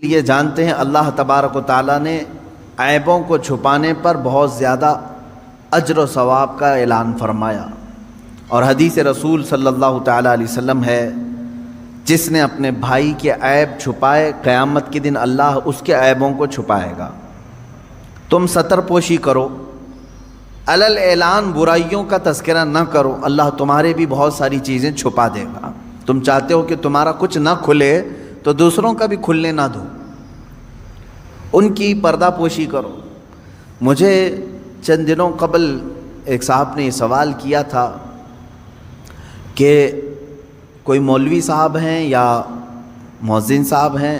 یہ جانتے ہیں اللہ تبارک و تعالیٰ نے عیبوں کو چھپانے پر بہت زیادہ اجر و ثواب کا اعلان فرمایا، اور حدیث رسول صلی اللہ تعالیٰ علیہ وسلم ہے جس نے اپنے بھائی کے عیب چھپائے قیامت کے دن اللہ اس کے عیبوں کو چھپائے گا۔ تم ستر پوشی کرو، علل اعلان برائیوں کا تذکرہ نہ کرو، اللہ تمہارے بھی بہت ساری چیزیں چھپا دے گا۔ تم چاہتے ہو کہ تمہارا کچھ نہ کھلے تو دوسروں کا بھی کھلنے نہ دو، ان کی پردہ پوشی کرو۔ مجھے چند دنوں قبل ایک صاحب نے یہ سوال کیا تھا کہ کوئی مولوی صاحب ہیں یا مؤذن صاحب ہیں،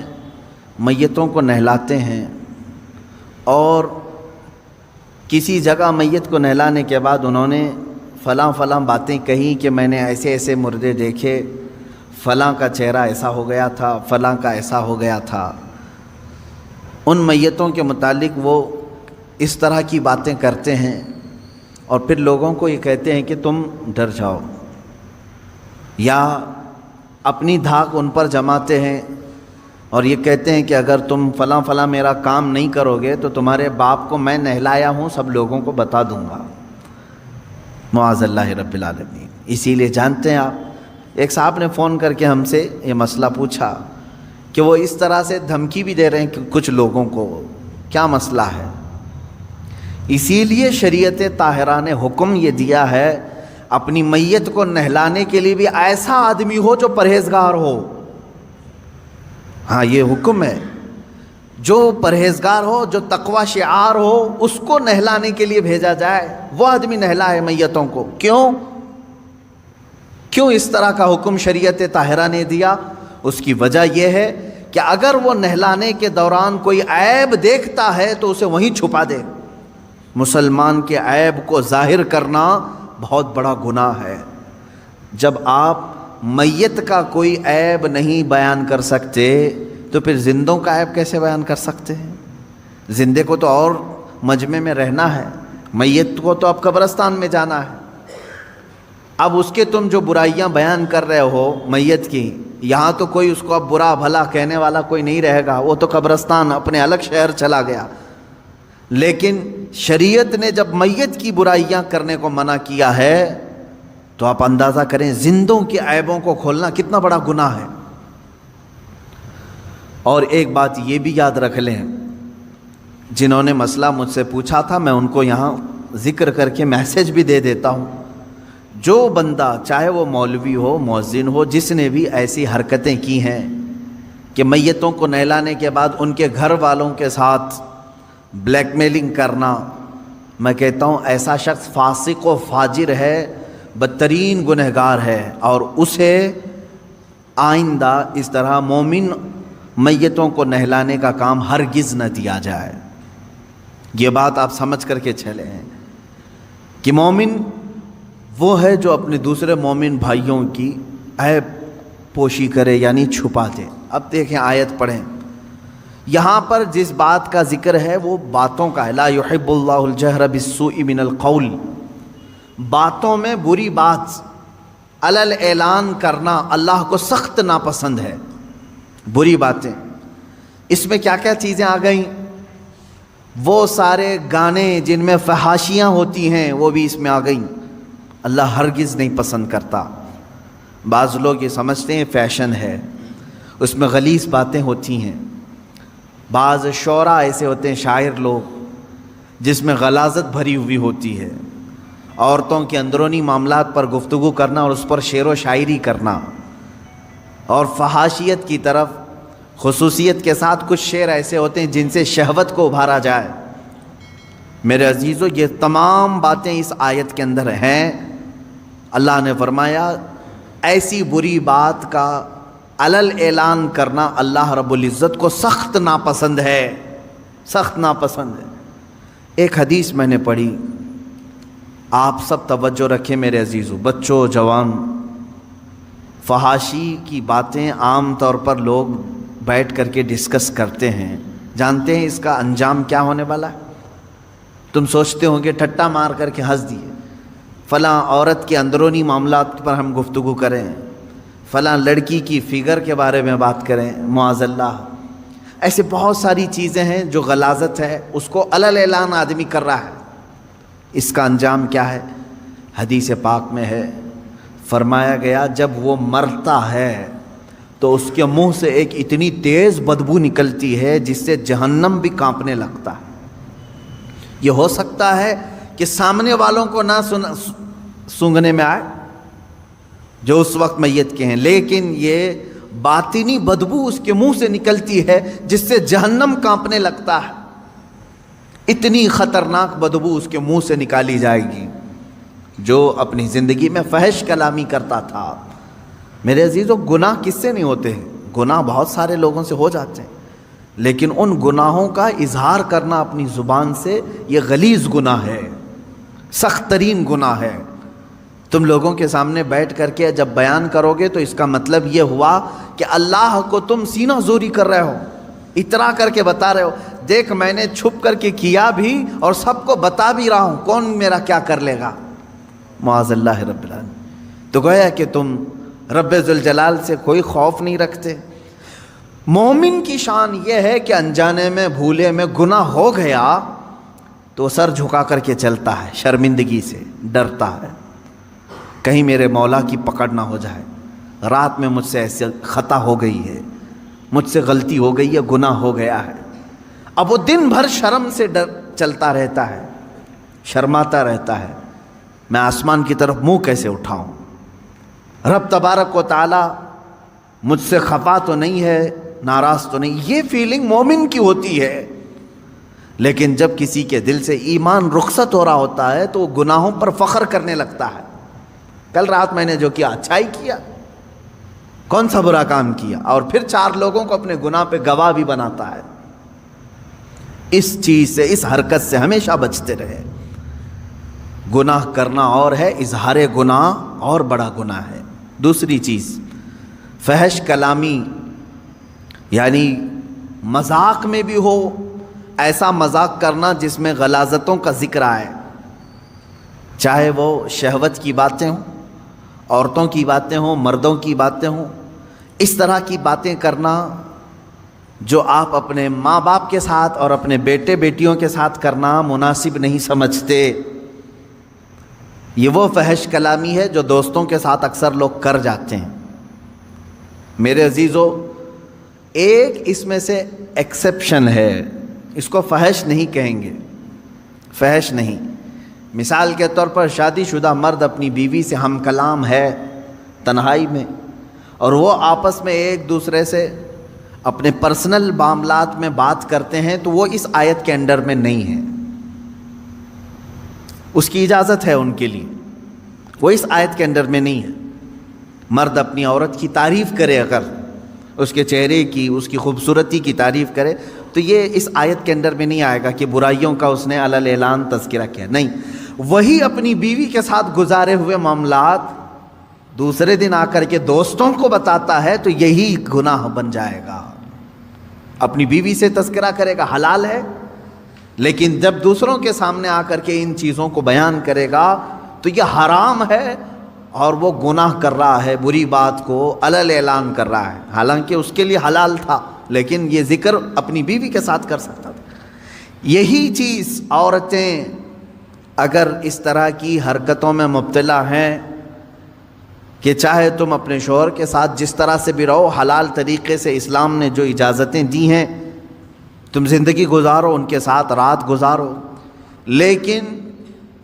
میتوں کو نہلاتے ہیں، اور کسی جگہ میت کو نہلانے کے بعد انہوں نے فلاں فلاں باتیں کہیں کہ میں نے ایسے ایسے مردے دیکھے، فلاں کا چہرہ ایسا ہو گیا تھا، فلاں کا ایسا ہو گیا تھا۔ ان میتوں کے متعلق وہ اس طرح کی باتیں کرتے ہیں، اور پھر لوگوں کو یہ کہتے ہیں کہ تم ڈر جاؤ، یا اپنی دھاک ان پر جماتے ہیں اور یہ کہتے ہیں کہ اگر تم فلاں فلاں میرا کام نہیں کرو گے تو تمہارے باپ کو میں نہلایا ہوں سب لوگوں کو بتا دوں گا، معاذ اللہ رب العالمین۔ اسی لیے جانتے ہیں آپ، ایک صاحب نے فون کر کے ہم سے یہ مسئلہ پوچھا کہ وہ اس طرح سے دھمکی بھی دے رہے ہیں کہ کچھ لوگوں کو، کیا مسئلہ ہے؟ اسی لیے شریعت طاہرہ نے حکم یہ دیا ہے اپنی میت کو نہلانے کے لیے بھی ایسا آدمی ہو جو پرہیزگار ہو۔ ہاں، یہ حکم ہے، جو پرہیزگار ہو، جو تقوی شعار ہو، اس کو نہلانے کے لیے بھیجا جائے، وہ آدمی نہلائے میتوں کو۔ کیوں اس طرح کا حکم شریعت طاہرہ نے دیا؟ اس کی وجہ یہ ہے کہ اگر وہ نہلانے کے دوران کوئی عیب دیکھتا ہے تو اسے وہیں چھپا دے۔ مسلمان کے عیب کو ظاہر کرنا بہت بڑا گناہ ہے۔ جب آپ میت کا کوئی عیب نہیں بیان کر سکتے تو پھر زندوں کا عیب کیسے بیان کر سکتے ہیں؟ زندے کو تو اور مجمع میں رہنا ہے، میت کو تو اب قبرستان میں جانا ہے۔ اب اس کے تم جو برائیاں بیان کر رہے ہو میت کی، یہاں تو کوئی اس کو اب برا بھلا کہنے والا کوئی نہیں رہے گا، وہ تو قبرستان اپنے الگ شہر چلا گیا۔ لیکن شریعت نے جب میت کی برائیاں کرنے کو منع کیا ہے تو آپ اندازہ کریں زندوں کے عیبوں کو کھولنا کتنا بڑا گناہ ہے۔ اور ایک بات یہ بھی یاد رکھ لیں، جنہوں نے مسئلہ مجھ سے پوچھا تھا میں ان کو یہاں ذکر کر کے میسج بھی دے دیتا ہوں، جو بندہ چاہے وہ مولوی ہو، مؤذن ہو، جس نے بھی ایسی حرکتیں کی ہیں کہ میتوں کو نہلانے کے بعد ان کے گھر والوں کے ساتھ بلیک میلنگ کرنا، میں کہتا ہوں ایسا شخص فاسق و فاجر ہے، بدترین گنہگار ہے، اور اسے آئندہ اس طرح مومن میتوں کو نہلانے کا کام ہرگز نہ دیا جائے۔ یہ بات آپ سمجھ کر کے چلے ہیں کہ مومن وہ ہے جو اپنے دوسرے مومن بھائیوں کی عیب پوشی کرے، یعنی چھپا دے۔ اب دیکھیں آیت پڑھیں، یہاں پر جس بات کا ذکر ہے وہ باتوں کا ہے، لا يحب اللہ الجہر بالسوء من القول، باتوں میں بری بات علل اعلان کرنا اللہ کو سخت ناپسند ہے۔ بری باتیں، اس میں کیا کیا چیزیں آ گئیں؟ وہ سارے گانے جن میں فحاشیاں ہوتی ہیں وہ بھی اس میں آ گئیں، اللہ ہرگز نہیں پسند کرتا۔ بعض لوگ یہ سمجھتے ہیں فیشن ہے، اس میں غلیظ باتیں ہوتی ہیں۔ بعض شعراء ایسے ہوتے ہیں، شاعر لوگ، جس میں غلاظت بھری ہوئی ہوتی ہے، عورتوں کے اندرونی معاملات پر گفتگو کرنا اور اس پر شعر و شاعری کرنا، اور فحاشیت کی طرف خصوصیت کے ساتھ کچھ شعر ایسے ہوتے ہیں جن سے شہوت کو ابھارا جائے۔ میرے عزیزو، یہ تمام باتیں اس آیت کے اندر ہیں۔ اللہ نے فرمایا ایسی بری بات کا علل اعلان کرنا اللہ رب العزت کو سخت ناپسند ہے، سخت ناپسند ہے۔ ایک حدیث میں نے پڑھی، آپ سب توجہ رکھیں میرے عزیزو، بچوں، جوان، فحاشی کی باتیں عام طور پر لوگ بیٹھ کر کے ڈسکس کرتے ہیں، جانتے ہیں اس کا انجام کیا ہونے والا ہے؟ تم سوچتے ہوں گے ٹھٹا مار کر کے ہنس دیے، فلاں عورت کے اندرونی معاملات پر ہم گفتگو کریں، فلاں لڑکی کی فگر کے بارے میں بات کریں، معاذ اللہ، ایسے بہت ساری چیزیں ہیں جو غلاظت ہے، اس کو علل اعلان آدمی کر رہا ہے. اس کا انجام کیا ہے؟ حدیث پاک میں ہے، فرمایا گیا جب وہ مرتا ہے تو اس کے منہ سے ایک اتنی تیز بدبو نکلتی ہے جس سے جہنم بھی کانپنے لگتا ہے. یہ ہو سکتا ہے کہ سامنے والوں کو نہ سونگھنے میں آئے جو اس وقت میت کے ہیں، لیکن یہ باطنی بدبو اس کے منہ سے نکلتی ہے جس سے جہنم کانپنے لگتا ہے. اتنی خطرناک بدبو اس کے منہ سے نکالی جائے گی. جو اپنی زندگی میں فحش کلامی کرتا تھا. میرے عزیزو، گناہ کس سے نہیں ہوتے ہیں؟ گناہ بہت سارے لوگوں سے ہو جاتے ہیں، لیکن ان گناہوں کا اظہار کرنا اپنی زبان سے یہ غلیظ گناہ ہے، سخت ترین گناہ ہے. تم لوگوں کے سامنے بیٹھ کر کے جب بیان کرو گے تو اس کا مطلب یہ ہوا کہ اللہ کو تم سینہ زوری کر رہے ہو، اترا کر کے بتا رہے ہو، دیکھ میں نے چھپ کر کے کیا بھی اور سب کو بتا بھی رہا ہوں، کون میرا کیا کر لے گا. معاذ اللہ رب العالمین. تو گویا کہ تم رب ذوالجلال سے کوئی خوف نہیں رکھتے. مومن کی شان یہ ہے کہ انجانے میں بھولے میں گناہ ہو گیا تو سر جھکا کر کے چلتا ہے، شرمندگی سے ڈرتا ہے، کہیں میرے مولا کی پکڑ نہ ہو جائے. رات میں مجھ سے ایسے خطا ہو گئی ہے، مجھ سے غلطی ہو گئی ہے، گناہ ہو گیا ہے. اب وہ دن بھر شرم سے چلتا رہتا ہے، شرماتا رہتا ہے، میں آسمان کی طرف منہ کیسے اٹھاؤں، رب تبارک و تعالی مجھ سے خفا تو نہیں ہے، ناراض تو نہیں. یہ فیلنگ مومن کی ہوتی ہے. لیکن جب کسی کے دل سے ایمان رخصت ہو رہا ہوتا ہے تو وہ گناہوں پر فخر کرنے لگتا ہے. کل رات میں نے جو کیا اچھا ہی کیا، کون سا برا کام کیا، اور پھر 4 لوگوں کو اپنے گناہ پہ گواہ بھی بناتا ہے. اس چیز سے، اس حرکت سے ہمیشہ بچتے رہے. گناہ کرنا اور ہے، اظہار گناہ اور بڑا گناہ ہے. دوسری چیز فحش کلامی، یعنی مذاق میں بھی ہو، ایسا مذاق کرنا جس میں غلاظتوں کا ذکر آئے، چاہے وہ شہوت کی باتیں ہوں، عورتوں کی باتیں ہوں، مردوں کی باتیں ہوں. اس طرح کی باتیں کرنا جو آپ اپنے ماں باپ کے ساتھ اور اپنے بیٹے بیٹیوں کے ساتھ کرنا مناسب نہیں سمجھتے. یہ وہ فحش کلامی ہے جو دوستوں کے ساتھ اکثر لوگ کر جاتے ہیں. میرے عزیزو، ایک اس میں سے ایکسیپشن ہے، اس کو فحش نہیں کہیں گے، فحش نہیں. مثال کے طور پر شادی شدہ مرد اپنی بیوی سے ہم کلام ہے تنہائی میں، اور وہ آپس میں ایک دوسرے سے اپنے پرسنل معاملات میں بات کرتے ہیں، تو وہ اس آیت کے انڈر میں نہیں ہے. اس کی اجازت ہے ان کے لیے، وہ اس آیت کے انڈر میں نہیں ہے. مرد اپنی عورت کی تعریف کرے، اگر اس کے چہرے کی، اس کی خوبصورتی کی تعریف کرے، تو یہ اس آیت کے انڈر میں نہیں آئے گا کہ برائیوں کا اس نے علل اعلان تذکرہ کیا. نہیں، وہی اپنی بیوی کے ساتھ گزارے ہوئے معاملات دوسرے دن آ کر کے دوستوں کو بتاتا ہے تو یہی گناہ بن جائے گا. اپنی بیوی سے تذکرہ کرے گا، حلال ہے، لیکن جب دوسروں کے سامنے آ کر کے ان چیزوں کو بیان کرے گا تو یہ حرام ہے اور وہ گناہ کر رہا ہے، بری بات کو علل اعلان کر رہا ہے. حالانکہ اس کے لیے حلال تھا، لیکن یہ ذکر اپنی بیوی کے ساتھ کر سکتا تھا. یہی چیز عورتیں اگر اس طرح کی حرکتوں میں مبتلا ہیں کہ چاہے تم اپنے شوہر کے ساتھ جس طرح سے بھی رہو، حلال طریقے سے اسلام نے جو اجازتیں دی ہیں تم زندگی گزارو، ان کے ساتھ رات گزارو، لیکن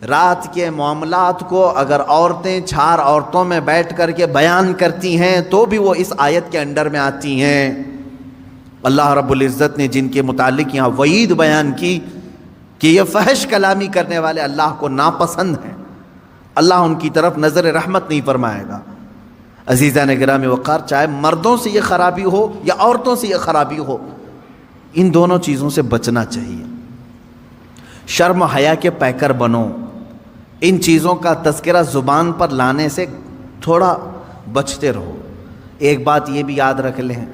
رات کے معاملات کو اگر عورتیں 4 عورتوں میں بیٹھ کر کے بیان کرتی ہیں تو بھی وہ اس آیت کے انڈر میں آتی ہیں. اللہ رب العزت نے جن کے متعلق یہاں وعید بیان کی کہ یہ فحش کلامی کرنے والے اللہ کو ناپسند ہیں، اللہ ان کی طرف نظر رحمت نہیں فرمائے گا. عزیزان گرامی وقار، چاہے مردوں سے یہ خرابی ہو یا عورتوں سے یہ خرابی ہو، ان دونوں چیزوں سے بچنا چاہیے. شرم و حیا کے پیکر بنو، ان چیزوں کا تذکرہ زبان پر لانے سے تھوڑا بچتے رہو. ایک بات یہ بھی یاد رکھ لیں،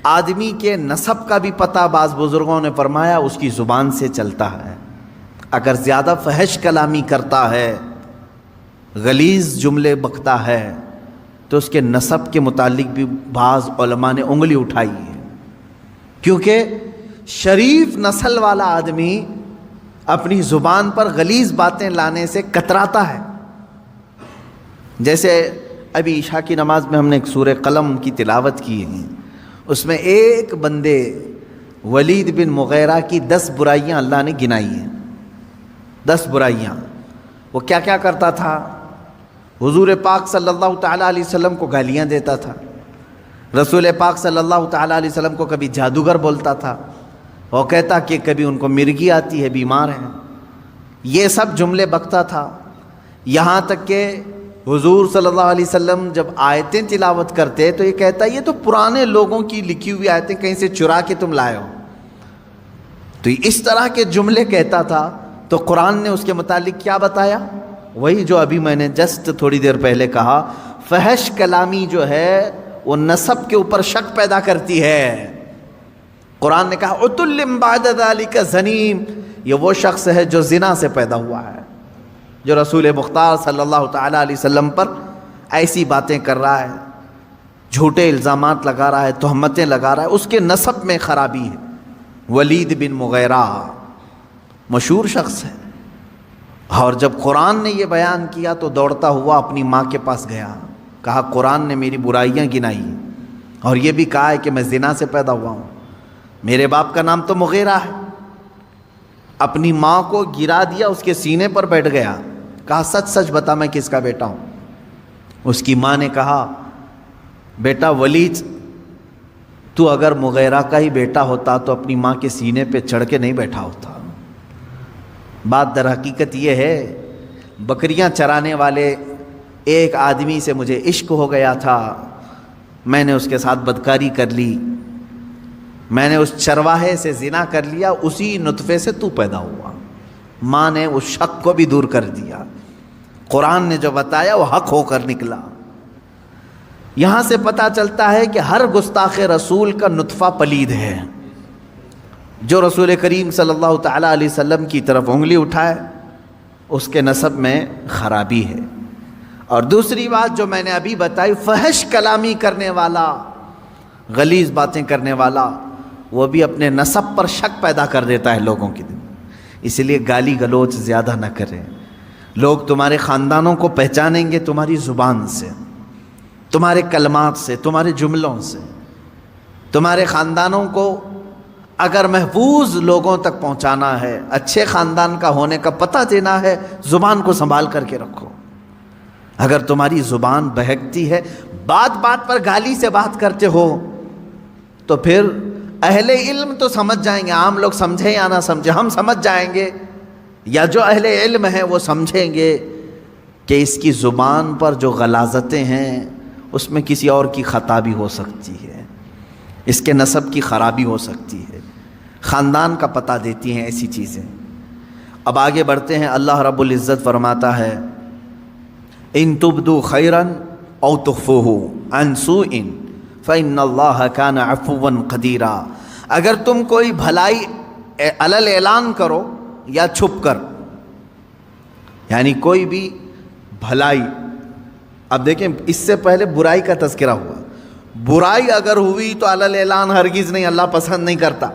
آدمی کے نسب کا بھی پتہ بعض بزرگوں نے فرمایا اس کی زبان سے چلتا ہے. اگر زیادہ فحش کلامی کرتا ہے، غلیظ جملے بکتا ہے، تو اس کے نسب کے متعلق بھی بعض علماء نے انگلی اٹھائی ہے. کیونکہ شریف نسل والا آدمی اپنی زبان پر غلیظ باتیں لانے سے کتراتا ہے. جیسے ابھی عشاء کی نماز میں ہم نے ایک سورہ قلم کی تلاوت کی ہے، اس میں ایک بندے ولید بن مغیرہ کی 10 برائیاں اللہ نے گنائی ہیں. 10 برائیاں. وہ کیا کیا کرتا تھا؟ حضور پاک صلی اللہ تعالیٰ علیہ وسلم کو گالیاں دیتا تھا. رسول پاک صلی اللہ تعالیٰ علیہ وسلم کو کبھی جادوگر بولتا تھا. وہ کہتا کہ کبھی ان کو مرگی آتی ہے، بیمار ہیں. یہ سب جملے بکتا تھا. یہاں تک کہ حضور صلی اللہ علیہ وسلم جب آیتیں تلاوت کرتے تو یہ کہتا یہ تو پرانے لوگوں کی لکھی ہوئی آیتیں کہیں سے چرا کے تم لائے ہو. تو اس طرح کے جملے کہتا تھا. تو قرآن نے اس کے متعلق کیا بتایا؟ وہی جو ابھی میں نے جسٹ تھوڑی دیر پہلے کہا، فحش کلامی جو ہے وہ نسب کے اوپر شک پیدا کرتی ہے. قرآن نے کہا عتل بعد ذلک زنیم، یہ وہ شخص ہے جو زنا سے پیدا ہوا ہے، جو رسول مختار صلی اللہ تعالیٰ علیہ وسلم پر ایسی باتیں کر رہا ہے، جھوٹے الزامات لگا رہا ہے، تہمتیں لگا رہا ہے، اس کے نسب میں خرابی ہے. ولید بن مغیرہ مشہور شخص ہے. اور جب قرآن نے یہ بیان کیا تو دوڑتا ہوا اپنی ماں کے پاس گیا. کہا قرآن نے میری برائیاں گنائی اور یہ بھی کہا ہے کہ میں زنا سے پیدا ہوا ہوں. میرے باپ کا نام تو مغیرہ ہے. اپنی ماں کو گرا دیا، اس کے سینے پر بیٹھ گیا. کہا سچ سچ بتا میں کس کا بیٹا ہوں. اس کی ماں نے کہا بیٹا ولید، تو اگر مغیرہ کا ہی بیٹا ہوتا تو اپنی ماں کے سینے پہ چڑھ کے نہیں بیٹھا ہوتا. بات در حقیقت یہ ہے، بکریاں چرانے والے ایک آدمی سے مجھے عشق ہو گیا تھا. میں نے اس کے ساتھ بدکاری کر لی، میں نے اس چرواہے سے زنا کر لیا، اسی نطفے سے تو پیدا ہوا. ماں نے اس شک کو بھی دور کر دیا. قرآن نے جو بتایا وہ حق ہو کر نکلا. یہاں سے پتہ چلتا ہے کہ ہر گستاخ رسول کا نطفہ پلید ہے. جو رسول کریم صلی اللہ تعالیٰ علیہ وسلم کی طرف انگلی اٹھائے اس کے نسب میں خرابی ہے. اور دوسری بات جو میں نے ابھی بتائی، فحش کلامی کرنے والا، غلیظ باتیں کرنے والا، وہ بھی اپنے نسب پر شک پیدا کر دیتا ہے لوگوں کے دل. اس لیے گالی گلوچ زیادہ نہ کریں. لوگ تمہارے خاندانوں کو پہچانیں گے تمہاری زبان سے، تمہارے کلمات سے، تمہارے جملوں سے. تمہارے خاندانوں کو اگر محفوظ لوگوں تک پہنچانا ہے، اچھے خاندان کا ہونے کا پتہ دینا ہے، زبان کو سنبھال کر کے رکھو. اگر تمہاری زبان بہکتی ہے، بات بات پر گالی سے بات کرتے ہو، تو پھر اہل علم تو سمجھ جائیں گے. عام لوگ سمجھیں یا نہ سمجھیں، ہم سمجھ جائیں گے، یا جو اہل علم ہیں وہ سمجھیں گے کہ اس کی زبان پر جو غلاظتیں ہیں اس میں کسی اور کی خطا بھی ہو سکتی ہے، اس کے نسب کی خرابی ہو سکتی ہے. خاندان کا پتہ دیتی ہیں ایسی چیزیں. اب آگے بڑھتے ہیں. اللہ رب العزت فرماتا ہے ان تبدو خیرا او تخفوہ عن سوء فإن اللہ کان عفوا قدیرا. اگر تم کوئی بھلائی علل اعلان کرو یا چھپ کر، یعنی کوئی بھی بھلائی. اب دیکھیں اس سے پہلے برائی کا تذکرہ ہوا. برائی اگر ہوئی تو علل اعلان ہرگز نہیں، اللہ پسند نہیں کرتا.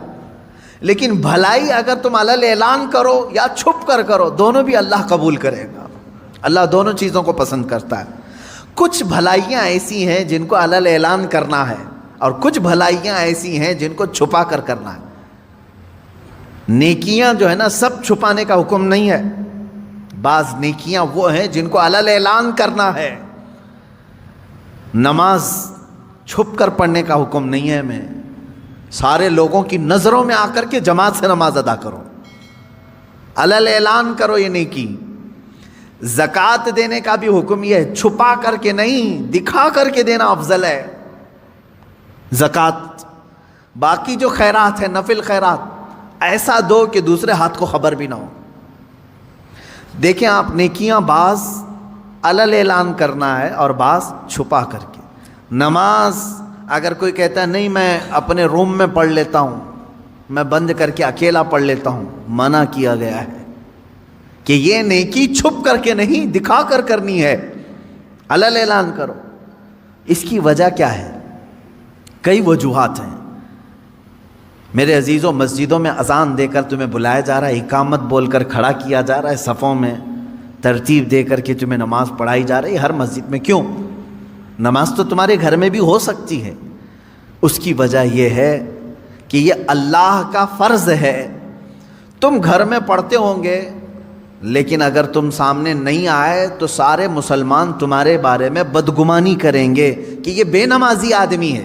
لیکن بھلائی اگر تم علل اعلان کرو یا چھپ کر کرو، دونوں بھی اللہ قبول کرے گا. اللہ دونوں چیزوں کو پسند کرتا ہے. کچھ بھلائیاں ایسی ہیں جن کو علل اعلان کرنا ہے، اور کچھ بھلائیاں ایسی ہیں جن کو چھپا کر کرنا ہے. نیکیاں جو ہے نا سب چھپانے کا حکم نہیں ہے. بعض نیکیاں وہ ہیں جن کو علل اعلان کرنا ہے. نماز چھپ کر پڑھنے کا حکم نہیں ہے. میں سارے لوگوں کی نظروں میں آ کر کے جماعت سے نماز ادا کرو، علل اعلان کرو یہ نیکی. زکوٰۃ دینے کا بھی حکم یہ ہے، چھپا کر کے نہیں، دکھا کر کے دینا افضل ہے زکوٰۃ. باقی جو خیرات ہے، نفل خیرات، ایسا دو کہ دوسرے ہاتھ کو خبر بھی نہ ہو. دیکھیں آپ، نیکیاں بعض علل اعلان کرنا ہے اور بعض چھپا کر کے. نماز اگر کوئی کہتا ہے نہیں میں اپنے روم میں پڑھ لیتا ہوں، میں بند کر کے اکیلا پڑھ لیتا ہوں، منع کیا گیا ہے کہ یہ نیکی چھپ کر کے نہیں، دکھا کر کرنی ہے. علل اعلان کرو. اس کی وجہ کیا ہے؟ کئی وجوہات ہیں. میرے عزیزوں، مسجدوں میں اذان دے کر تمہیں بلایا جا رہا ہے، اقامت بول کر کھڑا کیا جا رہا ہے، صفوں میں ترتیب دے کر کے تمہیں نماز پڑھائی جا رہی ہے ہر مسجد میں. کیوں؟ نماز تو تمہارے گھر میں بھی ہو سکتی ہے. اس کی وجہ یہ ہے کہ یہ اللہ کا فرض ہے. تم گھر میں پڑھتے ہوں گے، لیکن اگر تم سامنے نہیں آئے تو سارے مسلمان تمہارے بارے میں بدگمانی کریں گے کہ یہ بے نمازی آدمی ہے.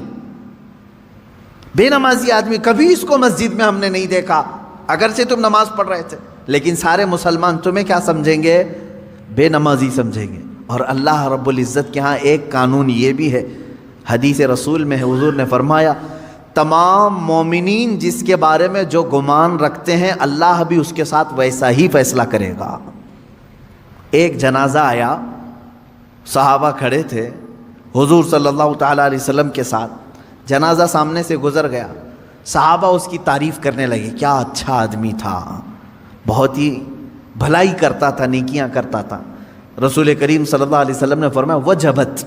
بے نمازی آدمی، کبھی اس کو مسجد میں ہم نے نہیں دیکھا، اگرچہ تم نماز پڑھ رہے تھے، لیکن سارے مسلمان تمہیں کیا سمجھیں گے؟ بے نمازی سمجھیں گے. اور اللہ رب العزت کے ہاں ایک قانون یہ بھی ہے، حدیث رسول میں ہے، حضور نے فرمایا تمام مومنین جس کے بارے میں جو گمان رکھتے ہیں اللہ بھی اس کے ساتھ ویسا ہی فیصلہ کرے گا. ایک جنازہ آیا، صحابہ کھڑے تھے حضور صلی اللہ تعالیٰ علیہ وسلم کے ساتھ، جنازہ سامنے سے گزر گیا، صحابہ اس کی تعریف کرنے لگے، کیا اچھا آدمی تھا، بہت ہی بھلائی کرتا تھا، نیکیاں کرتا تھا. رسول کریم صلی اللہ علیہ وسلم نے فرمایا وجبت،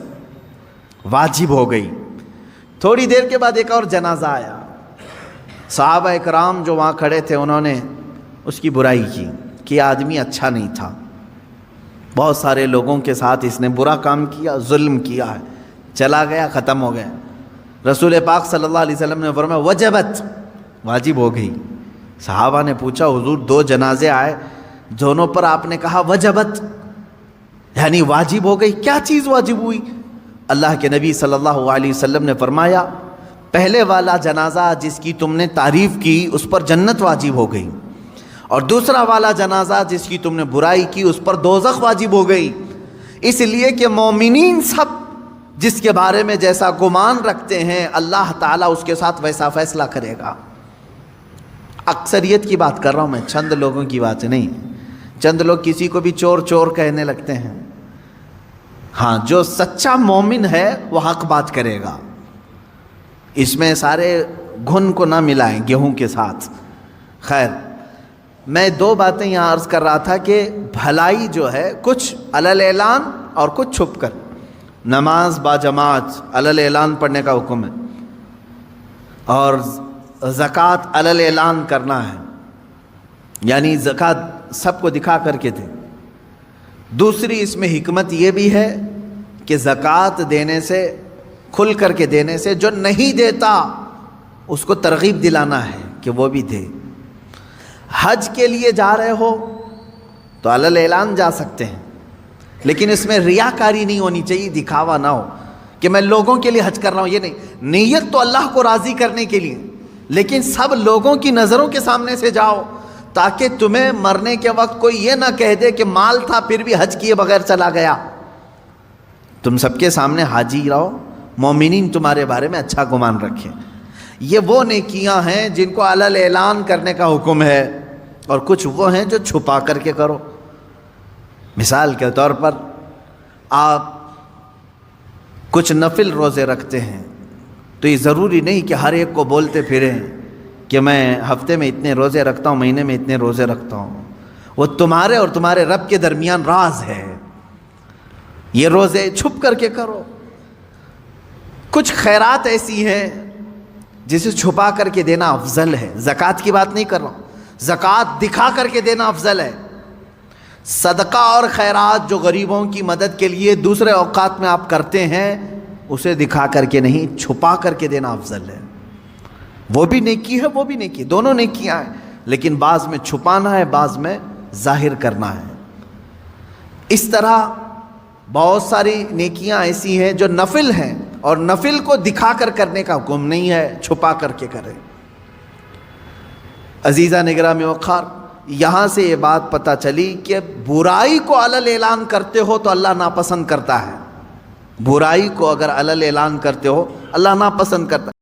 واجب ہو گئی. تھوڑی دیر کے بعد ایک اور جنازہ آیا، صحابہ اکرام جو وہاں کھڑے تھے انہوں نے اس کی برائی کی کہ یہ آدمی اچھا نہیں تھا، بہت سارے لوگوں کے ساتھ اس نے برا کام کیا، ظلم کیا ہے، چلا گیا، ختم ہو گیا. رسول پاک صلی اللہ علیہ وسلم نے فرمایا وجبت، واجب ہو گئی. صحابہ نے پوچھا حضور دو جنازے آئے، دونوں پر آپ نے کہا وجبت، یعنی واجب ہو گئی، کیا چیز واجب ہوئی؟ اللہ کے نبی صلی اللہ علیہ وسلم نے فرمایا پہلے والا جنازہ جس کی تم نے تعریف کی اس پر جنت واجب ہو گئی، اور دوسرا والا جنازہ جس کی تم نے برائی کی اس پر دوزخ واجب ہو گئی. اس لیے کہ مومنین سب جس کے بارے میں جیسا گمان رکھتے ہیں اللہ تعالیٰ اس کے ساتھ ویسا فیصلہ کرے گا. اکثریت کی بات کر رہا ہوں میں، چند لوگوں کی بات نہیں. چند لوگ کسی کو بھی چور چور کہنے لگتے ہیں. ہاں، جو سچا مومن ہے وہ حق بات کرے گا، اس میں سارے گھن کو نہ ملائیں گیہوں کے ساتھ. خیر، میں دو باتیں یہاں عرض کر رہا تھا کہ بھلائی جو ہے کچھ علل اعلان اور کچھ چھپ کر. نماز با جماعت علل اعلان پڑھنے کا حکم ہے، اور زکوٰۃ علل اعلان کرنا ہے، یعنی زکوٰۃ سب کو دکھا کر کے دے. دوسری اس میں حکمت یہ بھی ہے کہ زکوٰۃ دینے سے، کھل کر کے دینے سے جو نہیں دیتا اس کو ترغیب دلانا ہے کہ وہ بھی دے. حج کے لیے جا رہے ہو تو علل اعلان جا سکتے ہیں، لیکن اس میں ریاکاری نہیں ہونی چاہیے، دکھاوا نہ ہو کہ میں لوگوں کے لیے حج کر رہا ہوں. یہ نہیں، نیت تو اللہ کو راضی کرنے کے لیے، لیکن سب لوگوں کی نظروں کے سامنے سے جاؤ تاکہ تمہیں مرنے کے وقت کوئی یہ نہ کہہ دے کہ مال تھا پھر بھی حج کیے بغیر چلا گیا. تم سب کے سامنے حاجی رہو، مومنین تمہارے بارے میں اچھا گمان رکھیں. یہ وہ نیکیاں ہیں جن کو علل اعلان کرنے کا حکم ہے، اور کچھ وہ ہیں جو چھپا کر کے کرو. مثال کے طور پر آپ کچھ نفل روزے رکھتے ہیں تو یہ ضروری نہیں کہ ہر ایک کو بولتے پھریں کہ میں ہفتے میں اتنے روزے رکھتا ہوں، مہینے میں اتنے روزے رکھتا ہوں. وہ تمہارے اور تمہارے رب کے درمیان راز ہے. یہ روزے چھپ کر کے کرو. کچھ خیرات ایسی ہیں جسے چھپا کر کے دینا افضل ہے. زکوٰۃ کی بات نہیں کر رہا ہوں، زکوٰۃ دکھا کر کے دینا افضل ہے. صدقہ اور خیرات جو غریبوں کی مدد کے لیے دوسرے اوقات میں آپ کرتے ہیں اسے دکھا کر کے نہیں، چھپا کر کے دینا افضل ہے. وہ بھی نیکی ہے، وہ بھی نیکی، دونوں نیکیاں ہیں، لیکن بعض میں چھپانا ہے، بعض میں ظاہر کرنا ہے. اس طرح بہت ساری نیکیاں ایسی ہیں جو نفل ہیں، اور نفل کو دکھا کر کرنے کا حکم نہیں ہے، چھپا کر کے کریں. عزیزہ نگرامی وقار، یہاں سے یہ بات پتہ چلی کہ برائی کو علل اعلان کرتے ہو تو اللہ ناپسند کرتا ہے. برائی کو اگر علل اعلان کرتے ہو اللہ ناپسند کرتا ہے.